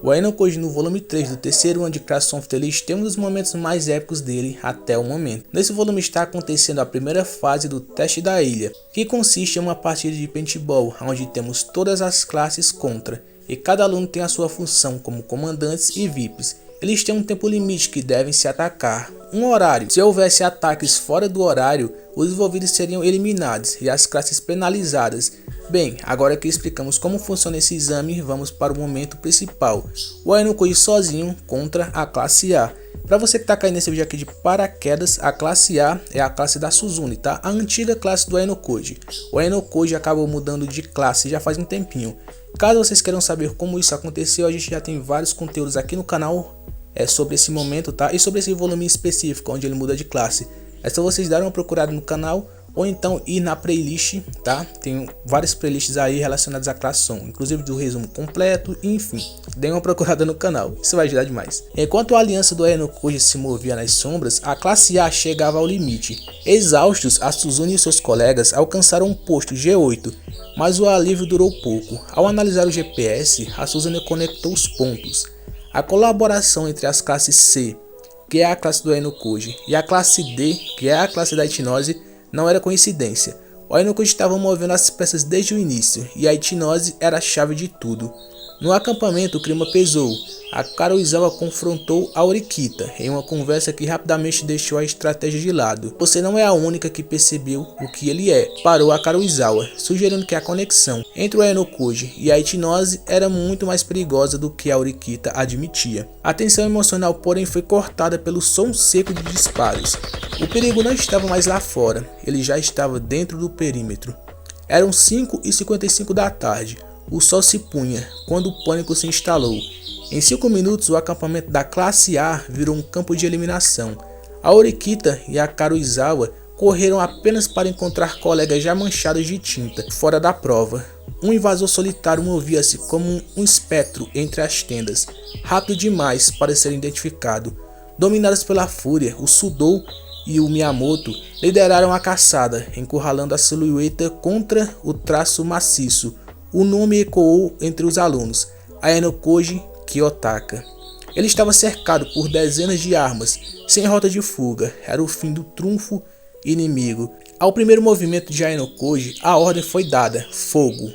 O Aino Koji no volume 3 do terceiro ano de Class of the Elite tem um dos momentos mais épicos dele até o momento. Nesse volume está acontecendo a primeira fase do teste da ilha, que consiste em uma partida de paintball, onde temos todas as classes contra, e cada aluno tem a sua função como comandantes e VIPs. Eles têm um tempo limite que devem se atacar, um horário. Se houvesse ataques fora do horário, os envolvidos seriam eliminados e as classes penalizadas. Bem, agora que explicamos como funciona esse exame, vamos para o momento principal. O Aino Koji sozinho contra a classe A. Para você que está caindo nesse vídeo aqui de paraquedas, a classe A é a classe da Suzune, tá? A antiga classe do Aino Koji. O Aino Koji acabou mudando de classe já faz um tempinho. Caso vocês queiram saber como isso aconteceu, a gente já tem vários conteúdos aqui no canal sobre esse momento, tá? E sobre esse volume específico onde ele muda de classe. É só vocês darem uma procurada no canal ou então ir na playlist, tá? Tem várias playlists aí relacionadas à classe Som, inclusive do resumo completo, enfim, deem uma procurada no canal, isso vai ajudar demais. Enquanto a aliança do Aino Koji se movia nas sombras, a classe A chegava ao limite. Exaustos, a Suzune e seus colegas alcançaram um posto G8, mas o alívio durou pouco. Ao analisar o GPS, a Suzune conectou os pontos. A colaboração entre as classes C, que é a classe do Aino Koji, e a classe D, que é a classe da Ichnose, não era coincidência. O Aino Koji estava movendo as peças desde o início, e a Ichnose era a chave de tudo. No acampamento o clima pesou. A Karuizawa confrontou a Orikita em uma conversa que rapidamente deixou a estratégia de lado. Você não é a única que percebeu o que ele é, parou a Karuizawa, sugerindo que a conexão entre o Aino Koji e a Ichnose era muito mais perigosa do que a Orikita admitia. A tensão emocional, porém, foi cortada pelo som seco de disparos. O perigo não estava mais lá fora, ele já estava dentro do perímetro. Eram 5h55 da tarde. O sol se punha quando o pânico se instalou. Em 5 minutos, o acampamento da classe A virou um campo de eliminação. A Orikita e a Karuizawa correram apenas para encontrar colegas já manchados de tinta fora da prova. Um invasor solitário movia-se como um espectro entre as tendas, rápido demais para ser identificado. Dominados pela fúria, o Sudou e o Miyamoto lideraram a caçada, encurralando a silhueta contra o traço maciço. O nome ecoou entre os alunos: Aino Koji Kiyotaka. Ele estava cercado por dezenas de armas, sem rota de fuga. Era o fim do trunfo inimigo. Ao primeiro movimento de Aino Koji, a ordem foi dada: fogo.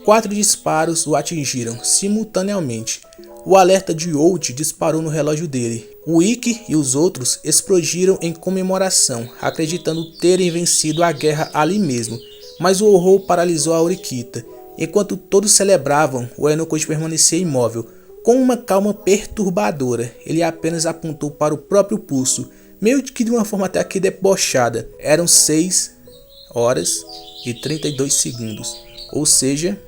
4 disparos o atingiram simultaneamente. O alerta de Out disparou no relógio dele. O Ikki e os outros explodiram em comemoração, acreditando terem vencido a guerra ali mesmo. Mas o horror paralisou a Orikita. Enquanto todos celebravam, o Aino Koji permanecia imóvel, com uma calma perturbadora. Ele apenas apontou para o próprio pulso, meio que de uma forma até aqui debochada. Eram 6h32, ou seja,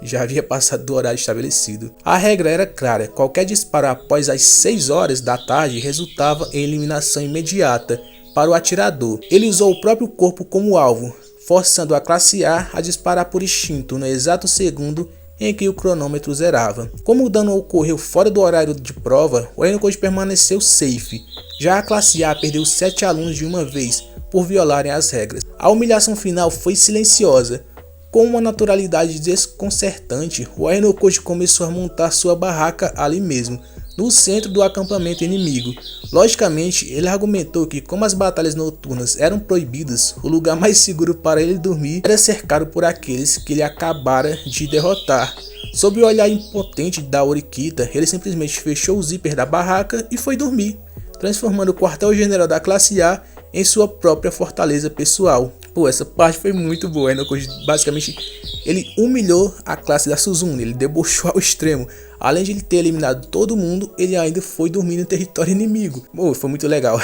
já havia passado do horário estabelecido. A regra era clara: qualquer disparo após as 6 horas da tarde resultava em eliminação imediata para o atirador. Ele usou o próprio corpo como alvo, forçando a classe A a disparar por instinto no exato segundo em que o cronômetro zerava. Como o dano ocorreu fora do horário de prova, o Aino Koji permaneceu safe. Já a classe A perdeu 7 alunos de uma vez por violarem as regras. A humilhação final foi silenciosa. Com uma naturalidade desconcertante, o Aino Koji começou a montar sua barraca ali mesmo, no centro do acampamento inimigo. Logicamente, ele argumentou que, como as batalhas noturnas eram proibidas, o lugar mais seguro para ele dormir era cercado por aqueles que ele acabara de derrotar. Sob o olhar impotente da Orikita, ele simplesmente fechou o zíper da barraca e foi dormir, transformando o quartel-general da classe A em sua própria fortaleza pessoal. Pô, essa parte foi muito boa, né? Basicamente, ele humilhou a classe da Suzune, ele debochou ao extremo. Além de ele ter eliminado todo mundo, ele ainda foi dormir no território inimigo. Pô, foi muito legal.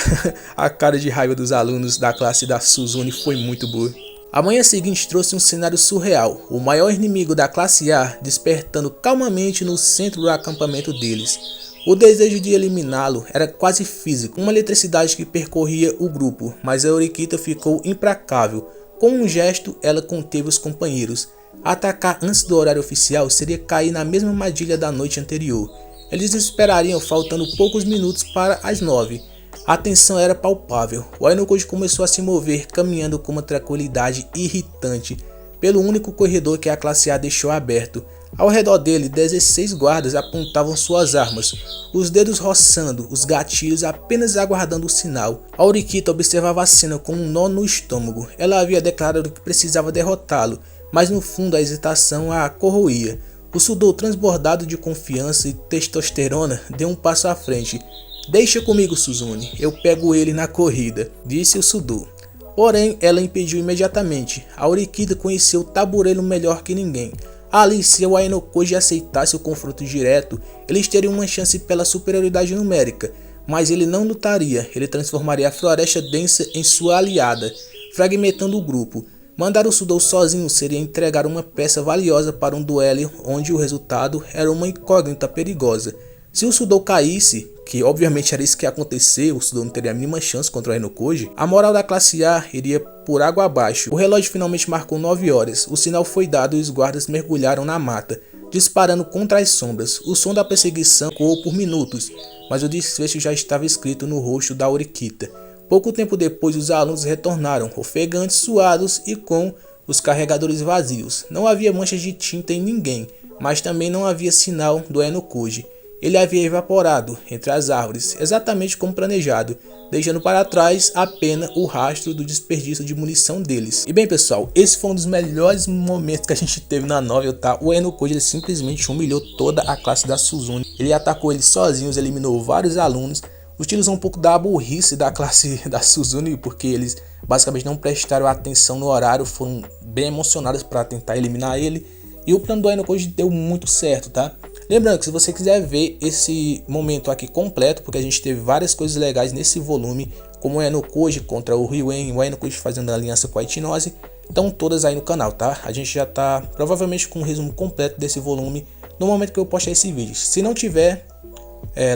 A cara de raiva dos alunos da classe da Suzune foi muito boa. A manhã seguinte trouxe um cenário surreal, o maior inimigo da classe A despertando calmamente no centro do acampamento deles. O desejo de eliminá-lo era quase físico, uma eletricidade que percorria o grupo, mas a Orikita ficou implacável. Com um gesto, ela conteve os companheiros. Atacar antes do horário oficial seria cair na mesma armadilha da noite anterior. Eles esperariam faltando poucos minutos para as 9. A tensão era palpável. O Aino Koji começou a se mover, caminhando com uma tranquilidade irritante pelo único corredor que a classe A deixou aberto. Ao redor dele, 16 guardas apontavam suas armas, os dedos roçando os gatilhos apenas aguardando o sinal. Auriquita observava a cena com um nó no estômago. Ela havia declarado que precisava derrotá-lo, mas no fundo a hesitação a corroía. O Sudou, transbordado de confiança e testosterona, deu um passo à frente. "Deixa comigo, Suzune, eu pego ele na corrida", disse o Sudou. Porém, ela impediu imediatamente. Auriquita conheceu o tabuleiro melhor que ninguém. Ali, se o Aenokoji aceitasse o confronto direto, eles teriam uma chance pela superioridade numérica, mas ele não lutaria. Ele transformaria a Floresta Densa em sua aliada, fragmentando o grupo. Mandar o Sudou sozinho seria entregar uma peça valiosa para um duelo onde o resultado era uma incógnita perigosa. Se o Sudou caísse, que obviamente era isso que ia acontecer, o Sudou não teria a mínima chance contra o Aenokoji, a moral da classe A iria por água abaixo. O relógio finalmente marcou 9 horas, o sinal foi dado e os guardas mergulharam na mata, disparando contra as sombras. O som da perseguição ecoou por minutos, mas o desfecho já estava escrito no rosto da Auriquita. Pouco tempo depois, os alunos retornaram, ofegantes, suados e com os carregadores vazios. Não havia manchas de tinta em ninguém, mas também não havia sinal do Aenokoji. Ele havia evaporado entre as árvores, exatamente como planejado, deixando para trás apenas o rastro do desperdício de munição deles. E bem, pessoal, esse foi um dos melhores momentos que a gente teve na novel, tá? O Aenokoji ele simplesmente humilhou toda a classe da Suzune. Ele atacou eles sozinhos, eliminou vários alunos, utilizou um pouco da burrice da classe da Suzune, porque eles basicamente não prestaram atenção no horário, foram bem emocionados para tentar eliminar ele. E o plano do Aenokoji deu muito certo, tá? Lembrando que se você quiser ver esse momento aqui completo, porque a gente teve várias coisas legais nesse volume, como o Aenokoji contra o Ryuen, o Aenokoji fazendo aliança com a Ichnose, estão todas aí no canal, tá? A gente já tá provavelmente com um resumo completo desse volume no momento que eu postar esse vídeo. Se não tiver,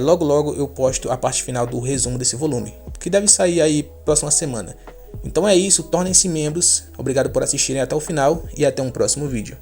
logo eu posto a parte final do resumo desse volume, que deve sair aí próxima semana. Então é isso, tornem-se membros, obrigado por assistirem até o final e até um próximo vídeo.